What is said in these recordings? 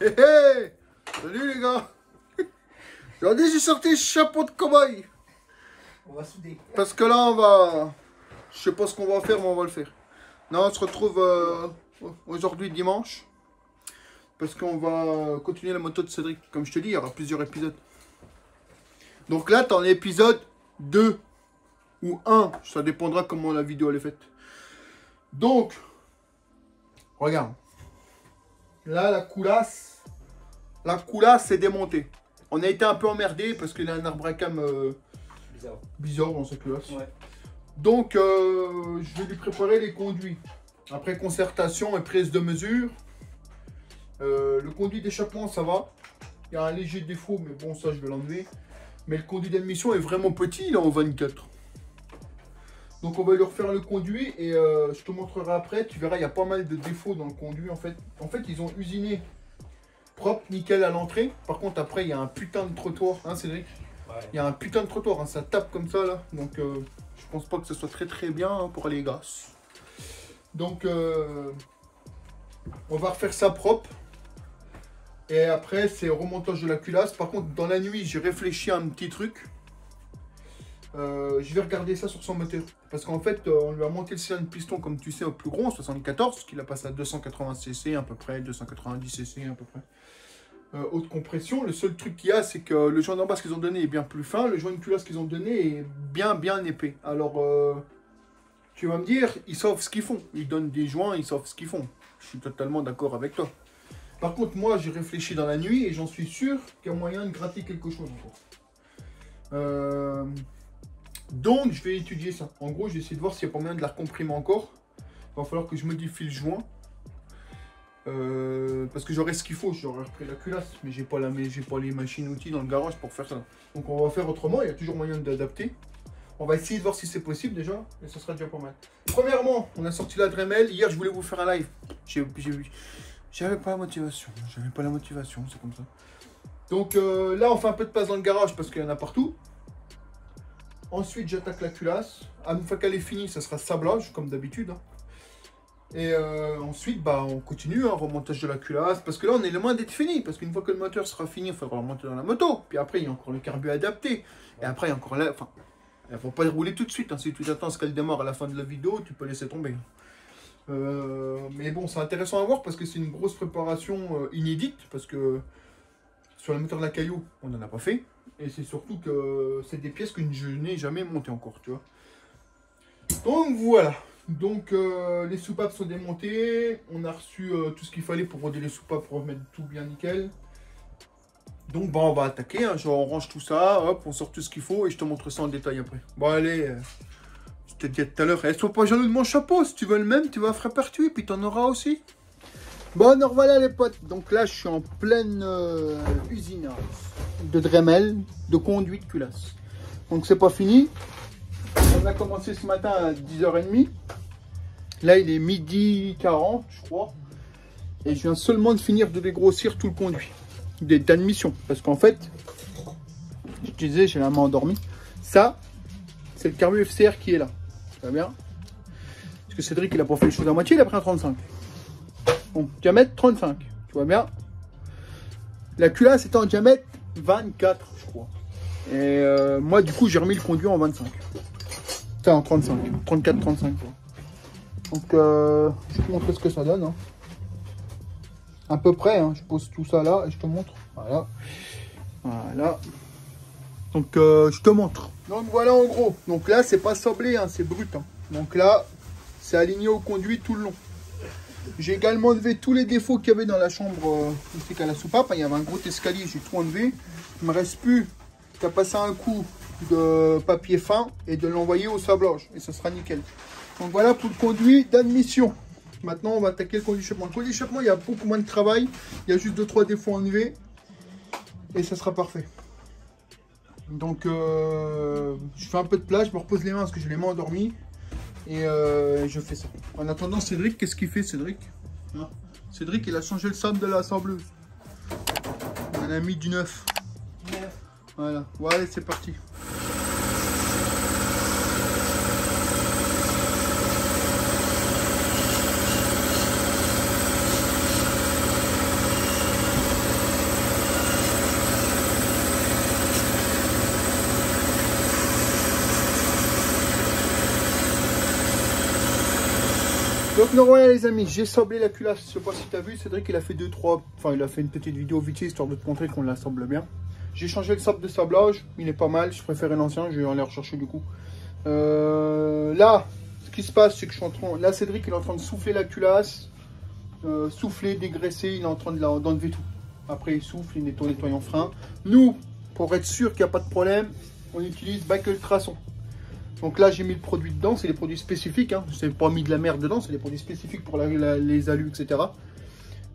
Hé hé! Salut les gars! Aujourd'hui j'ai sorti le chapeau de cow-boy. On va souder. Parce que là on va... Je sais pas ce qu'on va faire mais on va le faire. Non, on se retrouve aujourd'hui dimanche. Parce qu'on va continuer la moto de Cédric. Comme je te dis, il y aura plusieurs épisodes. Donc là t'es en épisode 2 ou 1. Ça dépendra comment la vidéo elle est faite. Donc, regarde. Là la coulasse est démontée. On a été un peu emmerdé parce qu'il a un arbre à cam bizarre dans sa culasse. Ouais. Donc je vais lui préparer les conduits. Après concertation et prise de mesure. Le conduit d'échappement ça va. Il y a un léger défaut mais bon ça je vais l'enlever. Mais le conduit d'admission est vraiment petit, il est en 24. Donc on va lui refaire le conduit et je te montrerai après. Tu verras, il y a pas mal de défauts dans le conduit en fait. En fait, ils ont usiné propre, nickel à l'entrée. Par contre, après, il y a un putain de trottoir, hein Cédric? Ouais. Il y a un putain de trottoir, hein, ça tape comme ça là. Donc je pense pas que ce soit très bien hein, pour les gosses. Donc on va refaire ça propre. Et après, c'est remontage de la culasse. Par contre, dans la nuit, j'ai réfléchi à un petit truc. Je vais regarder ça sur son moteur. Parce qu'en fait, on lui a monté le cylindre piston, comme tu sais, au plus gros, en 74, qu'il a passé à 280 cc à peu près, 290 cc à peu près. Haute compression. Le seul truc qu'il y a, c'est que le joint d'en bas qu'ils ont donné est bien plus fin. Le joint de culasse qu'ils ont donné est bien épais. Alors, tu vas me dire, ils savent ce qu'ils font. Ils donnent des joints, ils savent ce qu'ils font. Je suis totalement d'accord avec toi. Par contre, moi, j'ai réfléchi dans la nuit et j'en suis sûr qu'il y a moyen de gratter quelque chose encore. Donc, je vais étudier ça. En gros, je vais essayer de voir s'il n'y a pas moyen de la recomprimer encore. Il va falloir que je modifie le joint. Parce que j'aurai ce qu'il faut. J'aurais repris la culasse. Mais j'ai pas les machines-outils dans le garage pour faire ça. Donc, on va faire autrement. Il y a toujours moyen d'adapter. On va essayer de voir si c'est possible déjà. Et ça sera déjà pas mal. Premièrement, on a sorti la Dremel. Hier, je voulais vous faire un live. J'avais pas la motivation. C'est comme ça. Donc, là, on fait un peu de place dans le garage parce qu'il y en a partout. Ensuite, j'attaque la culasse. Une fois qu'elle est finie, ça sera sablage, comme d'habitude. Hein. Et ensuite, bah, on continue, hein, remontage de la culasse. Parce que là, on est loin d'être fini. Parce qu'une fois que le moteur sera fini, il faudra remonter dans la moto. Puis après, il y a encore le carbu adapté. Et après, il y a encore là. Enfin, il ne faut pas rouler tout de suite. Hein. Si tu attends ce qu'elle démarre à la fin de la vidéo, tu peux laisser tomber. Mais bon, c'est intéressant à voir parce que c'est une grosse préparation inédite. Parce que sur le moteur de la Caillou, on n'en a pas fait. Et c'est surtout que c'est des pièces que je n'ai jamais montées encore, tu vois. Donc voilà. Donc les soupapes sont démontées. On a reçu tout ce qu'il fallait pour roder les soupapes, pour remettre tout bien nickel. Donc bah, on va attaquer. Hein. Genre, on range tout ça, hop, on sort tout ce qu'il faut et je te montre ça en détail après. Bon allez, je te dis tout à l'heure. Sois pas jaloux de mon chapeau. Si tu veux le même, tu vas faire pertuis, puis tu en auras aussi. Bon, alors voilà les potes. Donc là, je suis en pleine usinage de Dremel, de conduit de culasse. Donc c'est pas fini. On a commencé ce matin à 10h30. Là, il est midi 40, je crois. Et je viens seulement de finir de dégrossir tout le conduit d'admission. Parce qu'en fait, je te disais, j'ai la main endormie. Ça, c'est le carbu FCR qui est là. Ça va bien? Parce que Cédric, il a pas fait les choses à moitié, il a pris un 35. Bon, diamètre 35, tu vois bien. La culasse est en diamètre 24, je crois. Et moi, du coup, j'ai remis le conduit en 25. Ça, en 35. 34, 35. Quoi. Donc, je vais te montrer ce que ça donne. Hein. À peu près, hein. Je pose tout ça là et je te montre. Voilà. Voilà. Donc, je te montre. Donc, voilà en gros. Donc là, c'est pas sablé, hein, c'est brut. Hein. Donc là, c'est aligné au conduit tout le long. J'ai également enlevé tous les défauts qu'il y avait dans la chambre ici qu'à la soupape. Il y avait un gros escalier, j'ai tout enlevé. Il ne me reste plus qu'à passer un coup de papier fin et de l'envoyer au sablage. Et ça sera nickel. Donc voilà pour le conduit d'admission. Maintenant, on va attaquer le conduit d'échappement. Le conduit d'échappement, il y a beaucoup moins de travail. Il y a juste 2-3 défauts enlevés. Et ça sera parfait. Donc, je fais un peu de place. Je me repose les mains parce que j'ai les mains endormies. Et je fais ça. En attendant, Cédric, qu'est-ce qu'il fait, Cédric? Hein? Cédric, il a changé le sable de l'assembleuse. On a mis du neuf. Voilà. Bon, allez, c'est parti. Donc normalement les amis, j'ai sablé la culasse, je sais pas si tu as vu, Cédric il a fait 2-3, enfin il a fait une petite vidéo vite fait histoire de te montrer qu'on l'assemble bien. J'ai changé le sable de sablage, il est pas mal, je préférais l'ancien, je vais aller rechercher du coup. Là, ce qui se passe c'est que je suis en train, là Cédric il est en train de souffler la culasse, souffler, dégraisser, il est en train d'enlever tout. Après il souffle, il nettoie en frein. Nous, pour être sûr qu'il n'y a pas de problème, on utilise Back Ultrason. Donc là j'ai mis le produit dedans, c'est des produits spécifiques, hein. Je n'ai pas mis de la merde dedans, c'est des produits spécifiques pour les alus, etc.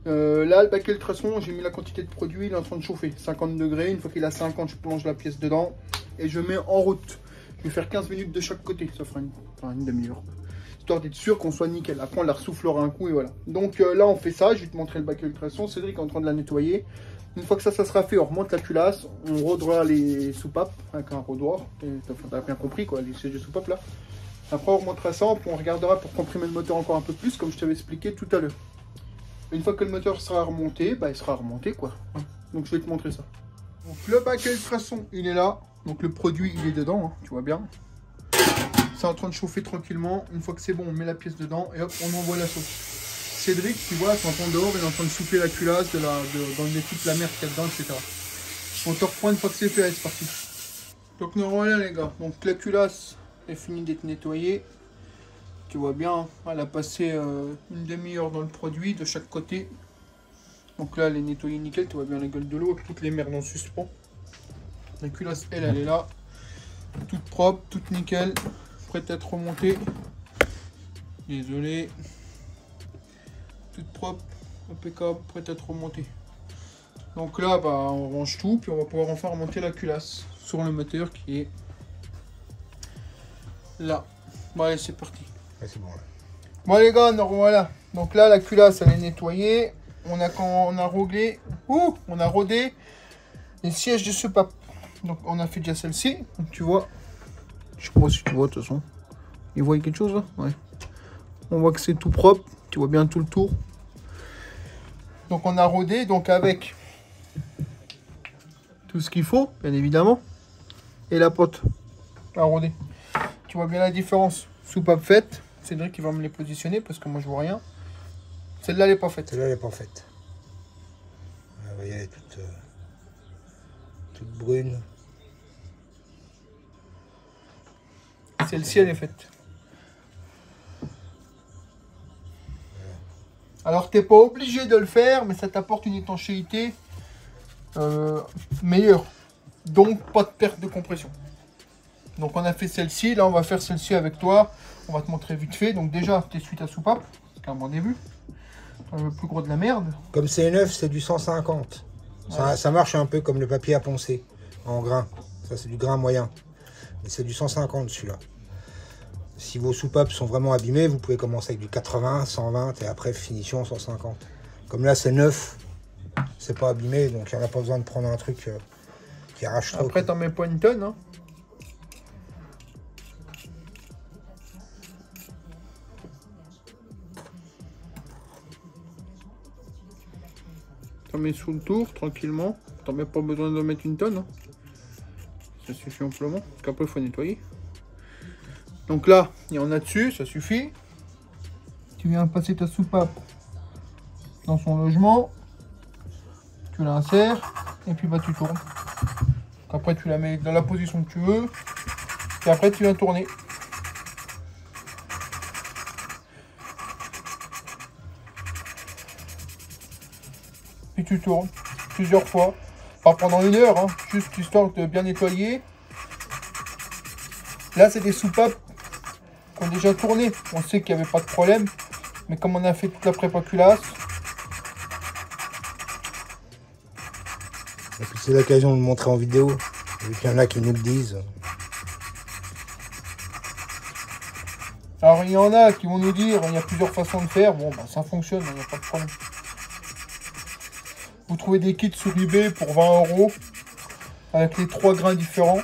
Là le Back Ultrason, j'ai mis la quantité de produit, il est en train de chauffer, 50 degrés, une fois qu'il a 50, je plonge la pièce dedans et je mets en route. Je vais faire 15 minutes de chaque côté, ça fera une demi-heure. Histoire d'être sûr qu'on soit nickel, après on la ressoufflera un coup et voilà. Donc là on fait ça, je vais te montrer le Back Ultrason, Cédric est en train de la nettoyer. Une fois que ça sera fait, on remonte la culasse, on rodera les soupapes avec un rodoir. T'as bien compris quoi, les sièges de soupapes là. Après on remontera ça, on regardera pour comprimer le moteur encore un peu plus, comme je t'avais expliqué tout à l'heure. Une fois que le moteur sera remonté, bah il sera remonté quoi. Donc je vais te montrer ça. Donc le Back Ultrason, il est là. Donc le produit il est dedans, hein, tu vois bien. C'est en train de chauffer tranquillement. Une fois que c'est bon, on met la pièce dedans et hop, on envoie la sauce. Cédric, tu vois, quand on dehors, il est en train de souffler la culasse, d'enlever toute la merde qu'il y a dedans, etc. On te reprend une fois que c'est fait, allez, c'est parti. Donc nous voilà les gars, donc la culasse est finie d'être nettoyée. Tu vois bien, elle a passé une demi-heure dans le produit de chaque côté. Donc là, elle est nettoyée nickel, tu vois bien la gueule de l'eau avec toutes les merdes en suspens. La culasse, elle est là, toute propre, toute nickel, prête à être remontée. Désolé. Toute propre, impeccable, prête à être remontée. Donc là, bah, on range tout, puis on va pouvoir enfin remonter la culasse sur le moteur qui est là. Bon allez, c'est parti. Ouais, c'est bon, là. Bon les gars, voilà. Donc là, la culasse, elle est nettoyée. On a roglé, on a rodé les sièges de soupape. Donc on a fait déjà celle-ci. Donc tu vois, je sais pas si tu vois de toute façon. Il voit quelque chose là? Ouais. On voit que c'est tout propre. Tu vois bien tout le tour. Donc on a rodé donc avec tout ce qu'il faut, bien évidemment. Et la pote à roder. Tu vois bien la différence. Soupape faite. Cédric qui va me les positionner parce que moi je vois rien. Celle-là elle n'est pas faite. Celle-là elle n'est pas faite. Vous voyez, elle est toute brune. Celle-ci elle est faite. Alors t'es pas obligé de le faire, mais ça t'apporte une étanchéité meilleure. Donc pas de perte de compression. Donc on a fait celle-ci, là on va faire celle-ci avec toi. On va te montrer vite fait. Donc déjà t'essuies ta soupape, c'est un bon début. Le plus gros de la merde. Comme c'est neuf, c'est du 150. Ouais. Ça marche un peu comme le papier à poncer en grain. Ça c'est du grain moyen. Mais c'est du 150 celui-là. Si vos soupapes sont vraiment abîmées, vous pouvez commencer avec du 80, 120 et après finition 150. Comme là c'est neuf, c'est pas abîmé, donc il n'y en a pas besoin de prendre un truc qui arrache trop. Après t'en mets pas une tonne. Hein. T'en mets sous le tour tranquillement. T'en mets pas besoin de mettre une tonne. Hein. Ça suffit amplement. Parce qu'après il faut nettoyer. Donc là, il y en a dessus, ça suffit. Tu viens passer ta soupape dans son logement. Tu l'insères et puis bah tu tournes. Après tu la mets dans la position que tu veux. Et après tu viens tourner. Puis tu tournes plusieurs fois. Pas pendant une heure, hein, juste histoire de bien nettoyer. Là c'est des soupapes qu'on a déjà tourné. On sait qu'il n'y avait pas de problème. Mais comme on a fait toute la prépa culasse. Et puis c'est l'occasion de le montrer en vidéo. Vu qu'il y en a qui nous le disent. Alors il y en a qui vont nous dire il y a plusieurs façons de faire. Bon bah ça fonctionne, il n'y a pas de problème. Vous trouvez des kits sur eBay pour 20 € avec les 3 grains différents.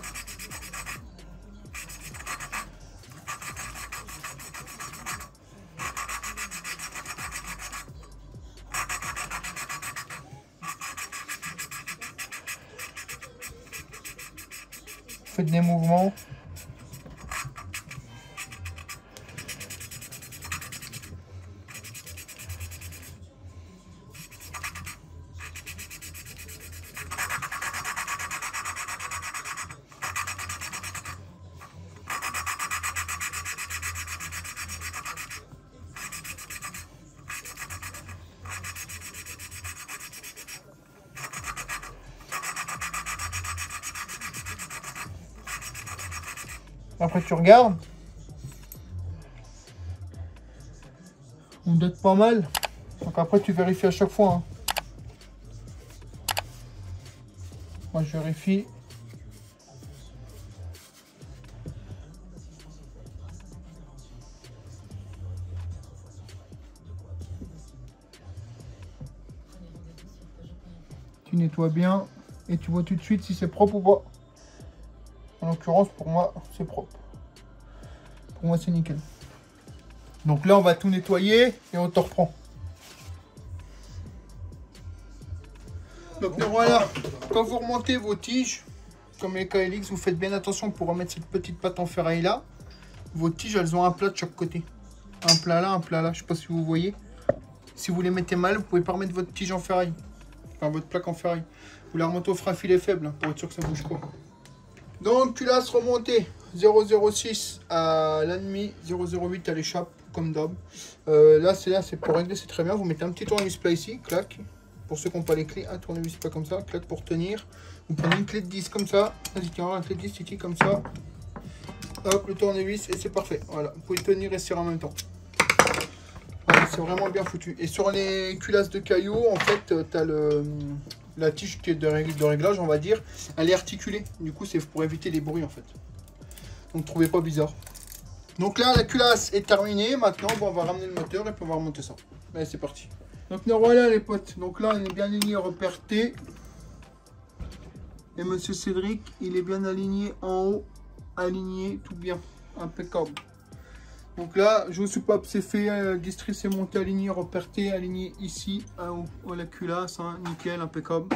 Faites des mouvements. Après tu regardes. On doit être pas mal. Donc après tu vérifies à chaque fois. Hein. Moi je vérifie. Tu nettoies bien et tu vois tout de suite si c'est propre ou pas. En l'occurrence, pour moi, c'est propre. Pour moi, c'est nickel. Donc là, on va tout nettoyer et on te reprend. Donc voilà, quand vous remontez vos tiges, comme les KLX, vous faites bien attention pour remettre cette petite pâte en ferraille là. Vos tiges, elles ont un plat de chaque côté. Un plat là, un plat là. Je sais pas si vous voyez. Si vous les mettez mal, vous pouvez pas remettre votre tige en ferraille. Enfin, votre plaque en ferraille. Vous la remontez au frein filet faible hein, pour être sûr que ça bouge pas. Donc culasse remontée 0,06 à l'ennemi, 0,08 à l'échappe, comme d'hab. Là c'est pour régler, c'est très bien. Vous mettez un petit tournevis plat ici, clac. Pour ceux qui n'ont pas les clés, un tournevis plat comme ça, clac pour tenir. Vous prenez une clé de 10 comme ça. Vas-y, tiens, une clé de 10 ici comme ça. Hop, le tournevis et c'est parfait. Voilà, vous pouvez tenir et serrer en même temps. Voilà, c'est vraiment bien foutu. Et sur les culasses de cailloux, en fait, tu as la tige qui est de réglage, on va dire, elle est articulée. Du coup, c'est pour éviter les bruits, en fait. Donc, trouvez pas bizarre. Donc là, la culasse est terminée. Maintenant, bon, on va ramener le moteur et puis on va remonter ça. Allez, c'est parti. Donc, nous voilà, les potes. Donc là, on est bien aligné repère T. Et monsieur Cédric, il est bien aligné en haut. Aligné, tout bien. Impeccable. Donc là, je vous soupape, c'est fait, distri c'est monté, aligné, repère T, aligné ici, à la culasse, hein, nickel, impeccable.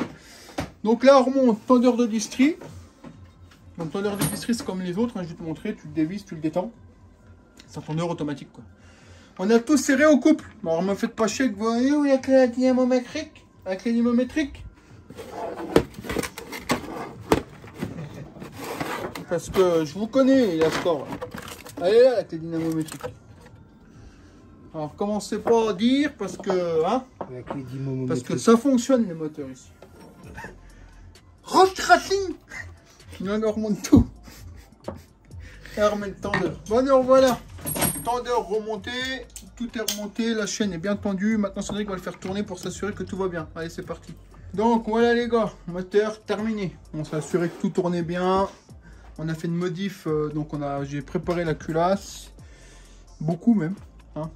Donc là, on remonte, tendeur de distri. Donc tendeur de distri, c'est comme les autres, hein, je vais te montrer, tu le dévisses, tu le détends. C'est un tendeur automatique, quoi. On a tout serré au couple. Alors, me faites pas chier que vous voyez où il y a que la dynamométrique, avec les dynamométriques. Parce que je vous connais, il y a score. Allez là avec les dynamométriques. Alors commencez pas à dire parce que hein, parce que ça fonctionne les moteurs ici. Roche Racing. On remonte tout. Et on remet le tendeur. Bon alors voilà. Tendeur remonté. Tout est remonté. La chaîne est bien tendue. Maintenant Cédric va le faire tourner pour s'assurer que tout va bien. Allez c'est parti. Donc voilà les gars. Moteur terminé. On s'est assuré que tout tournait bien. On a fait une modif, donc j'ai préparé la culasse, beaucoup même, hein.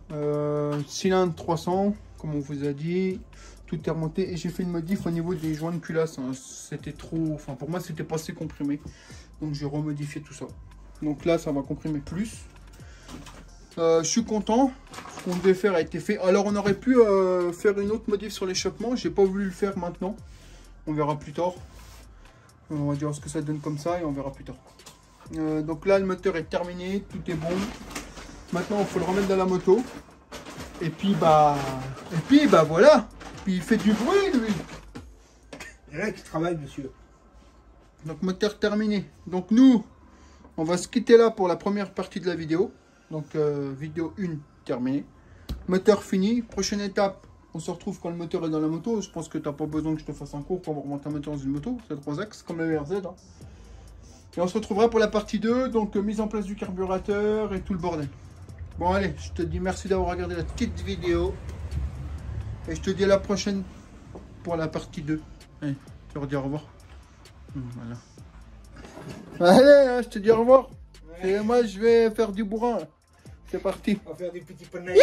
Cylindre 300, comme on vous a dit, tout est remonté et j'ai fait une modif au niveau des joints de culasse, hein. C'était trop, enfin pour moi c'était pas assez comprimé, donc j'ai remodifié tout ça. Donc là ça va comprimer plus. Je suis content, ce qu'on devait faire a été fait. Alors on aurait pu faire une autre modif sur l'échappement, j'ai pas voulu le faire maintenant, on verra plus tard. On va dire ce que ça donne comme ça et on verra plus tard. Donc là le moteur est terminé, tout est bon. Maintenant il faut le remettre dans la moto. Et puis bah voilà. Puis il fait du bruit lui. Il y en a qui travaillent monsieur. Donc moteur terminé. Donc nous on va se quitter là pour la première partie de la vidéo. Donc vidéo 1 terminée. Moteur fini. Prochaine étape. On se retrouve quand le moteur est dans la moto. Je pense que tu n'as pas besoin que je te fasse un cours pour remonter un moteur dans une moto. C'est 3 axes comme la VRZ. Hein. Et on se retrouvera pour la partie 2. Donc mise en place du carburateur et tout le bordel. Bon allez, je te dis merci d'avoir regardé la petite vidéo. Et je te dis à la prochaine pour la partie 2. Allez, je te dis au revoir. Voilà. Allez, je te dis au revoir. Ouais. Et moi je vais faire du bourrin. C'est parti. On va faire des petits poneys.